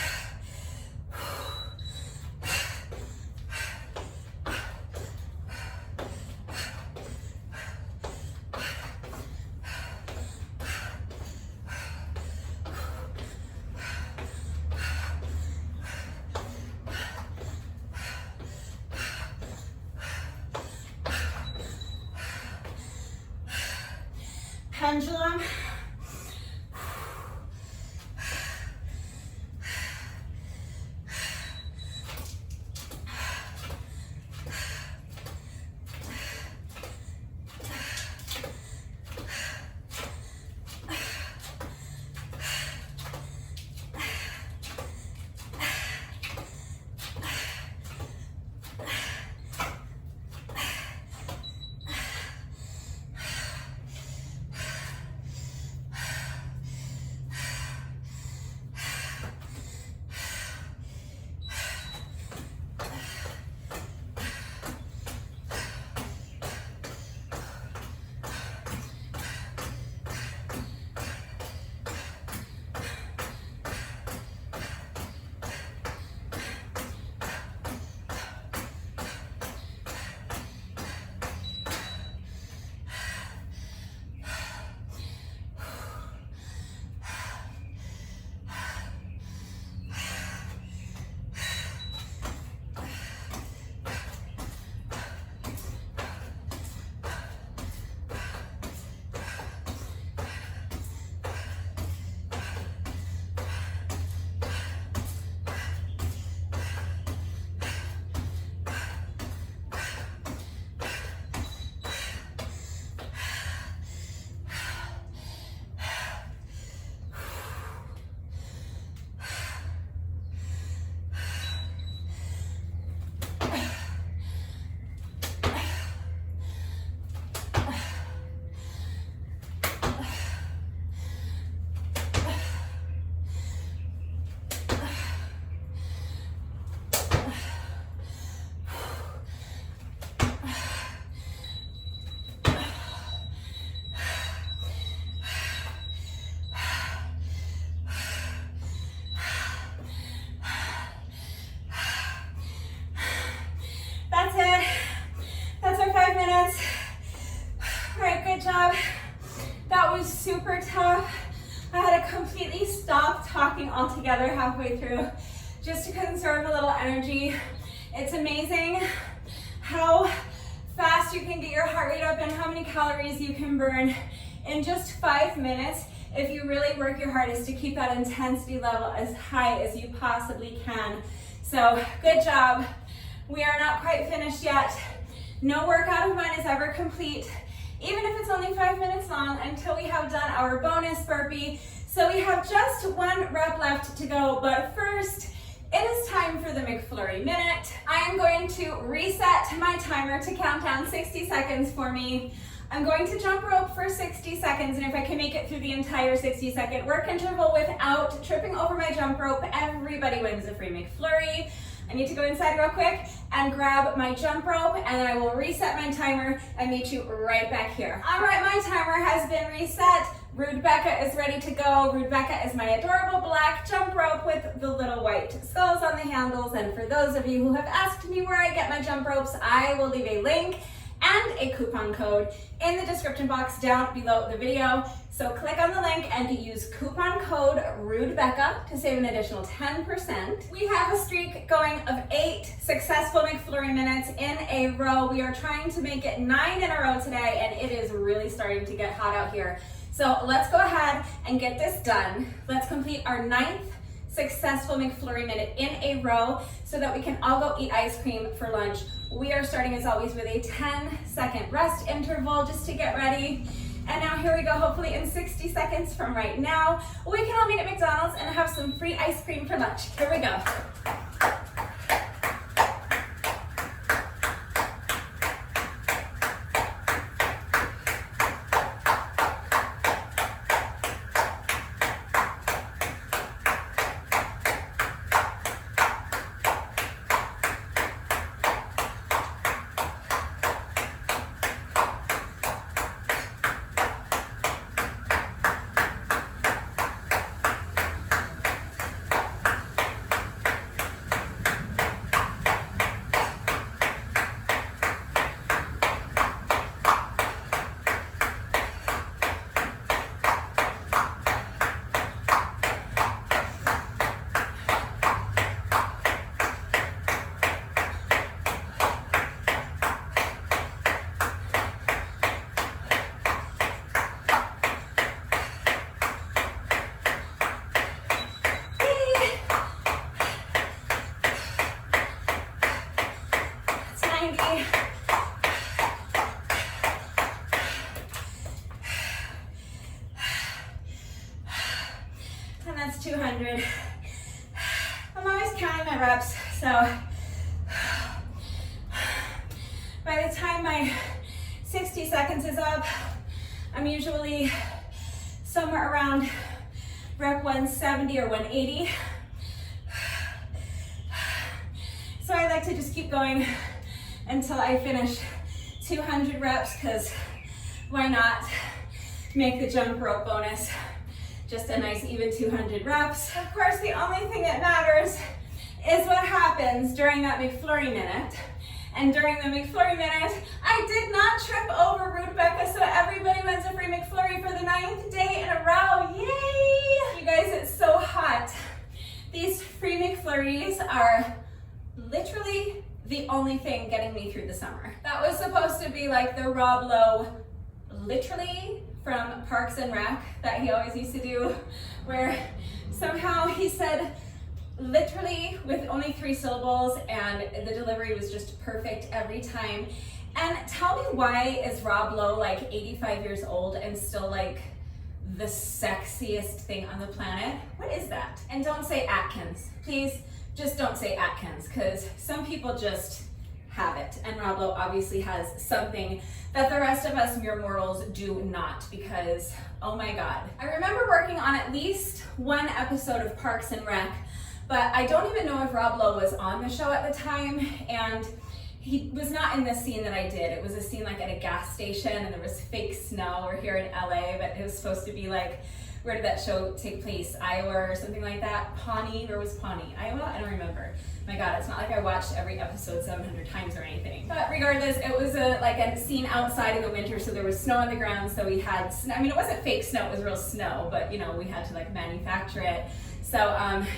Pendulum. That's it. That's our 5 minutes. All right, good job. That was super tough. I had to completely stop talking altogether halfway through just to conserve a little energy. It's amazing how fast you can get your heart rate up and how many calories you can burn in just 5 minutes if you really work your hardest to keep that intensity level as high as you possibly can. So good job. We are not quite finished yet. No workout of mine is ever complete, even if it's only 5 minutes long, until we have done our bonus burpee. So we have just 1 rep left to go, but first, it is time for the McFlurry Minute. I am going to reset my timer to count down 60 seconds for me. I'm going to jump rope for 60 seconds, and if I can make it through the entire 60-second work interval without tripping over my jump rope, everybody wins a free McFlurry. I need to go inside real quick and grab my jump rope, and then I will reset my timer and meet you right back here. All right, my timer has been reset. Rude Becca is ready to go. Rude Becca is my adorable black jump rope with the little white skulls on the handles. And for those of you who have asked me where I get my jump ropes, I will leave a link and a coupon code in the description box down below the video. So click on the link and use coupon code RUDEBECCA to save an additional 10%. We have a streak going of 8 successful McFlurry minutes in a row. We are trying to make it 9 in a row today, and it is really starting to get hot out here. So let's go ahead and get this done. Let's complete our 9th successful McFlurry minute in a row so that we can all go eat ice cream for lunch. We are starting as always with a 10-second rest interval just to get ready. And now here we go, hopefully in 60 seconds from right now, we can all meet at McDonald's and have some free ice cream for lunch. Here we go. 200. I'm always counting my reps, so by the time my 60 seconds is up, I'm usually somewhere around rep 170 or 180. So I like to just keep going until I finish 200 reps, because why not make the jump rope bonus just a nice even 200 reps. Of course, the only thing that matters is what happens during that McFlurry minute. And during the McFlurry minute, I did not trip over Rude Becca, so everybody wins a free McFlurry for the 9th day in a row. Yay! You guys, it's so hot. These free McFlurries are literally the only thing getting me through the summer. That was supposed to be like the Rob Lowe literally from Parks and Rec that he always used to do, where somehow he said literally with only 3 syllables and the delivery was just perfect every time. And tell me, why is Rob Lowe like 85 years old and still like the sexiest thing on the planet? What is that? And don't say Atkins. Please, just don't say Atkins, because some people just have it. And Rob Lowe obviously has something that the rest of us mere mortals do not, because, oh my God. I remember working on at least one episode of Parks and Rec, but I don't even know if Rob Lowe was on the show at the time, and he was not in the scene that I did. It was a scene like at a gas station, and there was fake snow. We're here in LA, but it was supposed to be like, where did that show take place? Iowa or something like that? Pawnee, where was Pawnee? Iowa? I don't remember. My God, it's not like I watched every episode 700 times or anything. But regardless, it was like a scene outside in the winter, so there was snow on the ground, so we had, I mean, it wasn't fake snow, it was real snow, but you know, we had to like manufacture it. So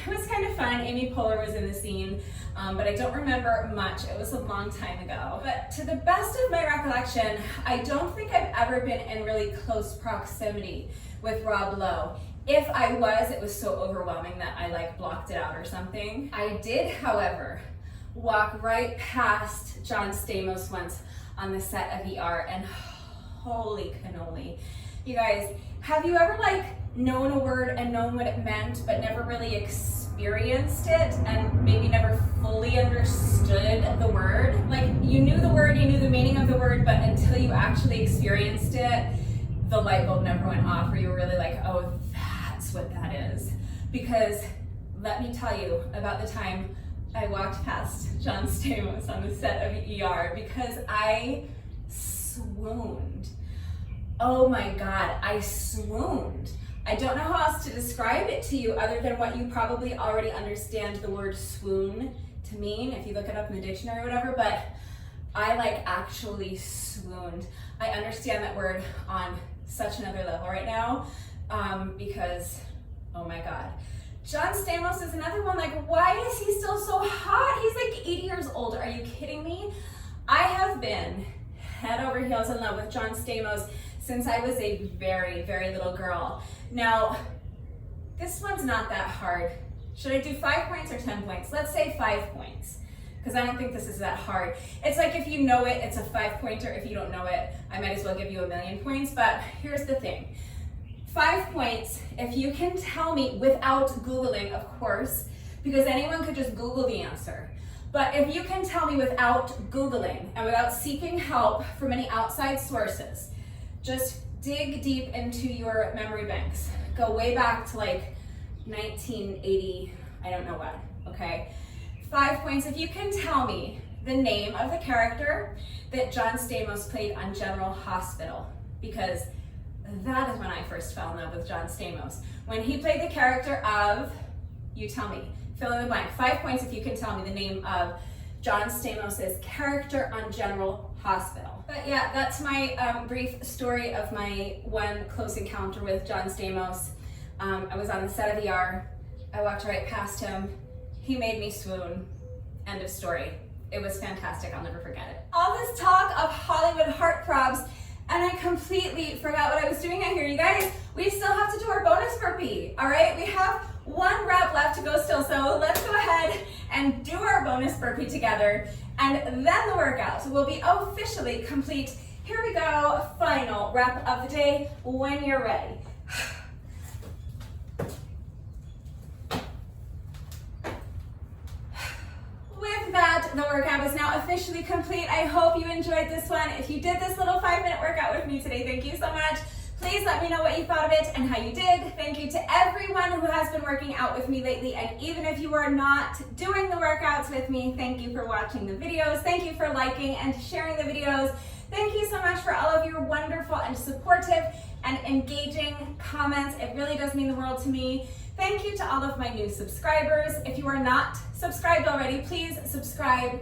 it was kind of fun. Amy Poehler was in the scene, but I don't remember much. It was a long time ago. But to the best of my recollection, I don't think I've ever been in really close proximity with Rob Lowe. If I was, it was so overwhelming that I like blocked it out or something. I did, however, walk right past John Stamos once on the set of ER, and holy cannoli. You guys, have you ever like known a word and known what it meant, but never really experienced it and maybe never fully understood the word? Like, you knew the word, you knew the meaning of the word, but until you actually experienced it, the light bulb never went off, where you were really like, oh, that's what that is. Because let me tell you about the time I walked past John Stamos on the set of ER, because I swooned. Oh my God, I swooned. I don't know how else to describe it to you other than what you probably already understand the word swoon to mean if you look it up in the dictionary or whatever, but I like actually swooned. I understand that word on such another level right now, because, oh my God. John Stamos is another one, like, why is he still so hot? He's like 80 years old, are you kidding me? I have been head over heels in love with John Stamos since I was a very, very little girl. Now, this one's not that hard. Should I do 5 points or 10 points? Let's say 5 points, because I don't think this is that hard. It's like if you know it, it's a 5-pointer. If you don't know it, I might as well give you 1,000,000 points, but here's the thing. 5 points, if you can tell me without Googling, of course, because anyone could just Google the answer. But if you can tell me without Googling and without seeking help from any outside sources, just dig deep into your memory banks. Go way back to like 1980, I don't know what, okay? 5 points, if you can tell me the name of the character that John Stamos played on General Hospital, because that is when I first fell in love with John Stamos. When he played the character of, you tell me, fill in the blank. 5 points if you can tell me the name of John Stamos' character on General Hospital. But yeah, that's my brief story of my one close encounter with John Stamos. I was on the set of ER. I walked right past him. He made me swoon. End of story. It was fantastic. I'll never forget it. All this talk of Hollywood heartthrobs, and I completely forgot what I was doing out here. You guys, we still have to do our bonus burpee, all right? We have 1 rep left to go still, so let's go ahead and do our bonus burpee together, and then the workout will be officially complete. Here we go, final rep of the day when you're ready. that the workout is now officially complete. I hope you enjoyed this one. If you did this little 5-minute workout with me today, thank you so much. Please let me know what you thought of it and how you did. Thank you to everyone who has been working out with me lately. And even if you are not doing the workouts with me, thank you for watching the videos. Thank you for liking and sharing the videos. Thank you so much for all of your wonderful and supportive and engaging comments. It really does mean the world to me. Thank you to all of my new subscribers. If you are not subscribed already, please subscribe.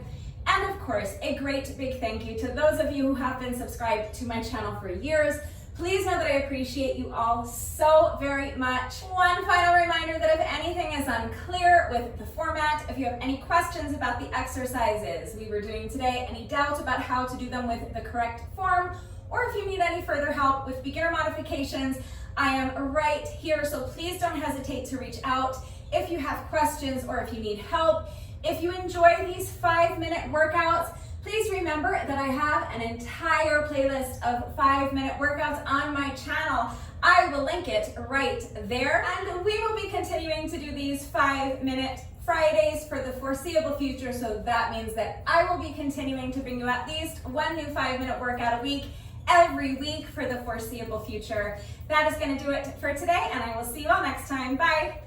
And of course, a great big thank you to those of you who have been subscribed to my channel for years. Please know that I appreciate you all so very much. One final reminder that if anything is unclear with the format, if you have any questions about the exercises we were doing today, any doubt about how to do them with the correct form, or if you need any further help with beginner modifications, I am right here, so please don't hesitate to reach out if you have questions or if you need help. If you enjoy these 5-minute workouts, please remember that I have an entire playlist of 5-minute workouts on my channel. I will link it right there. And we will be continuing to do these 5-minute Fridays for the foreseeable future. So that means that I will be continuing to bring you at least one new 5-minute workout a week every week for the foreseeable future. That is going to do it for today, and I will see you all next time. Bye.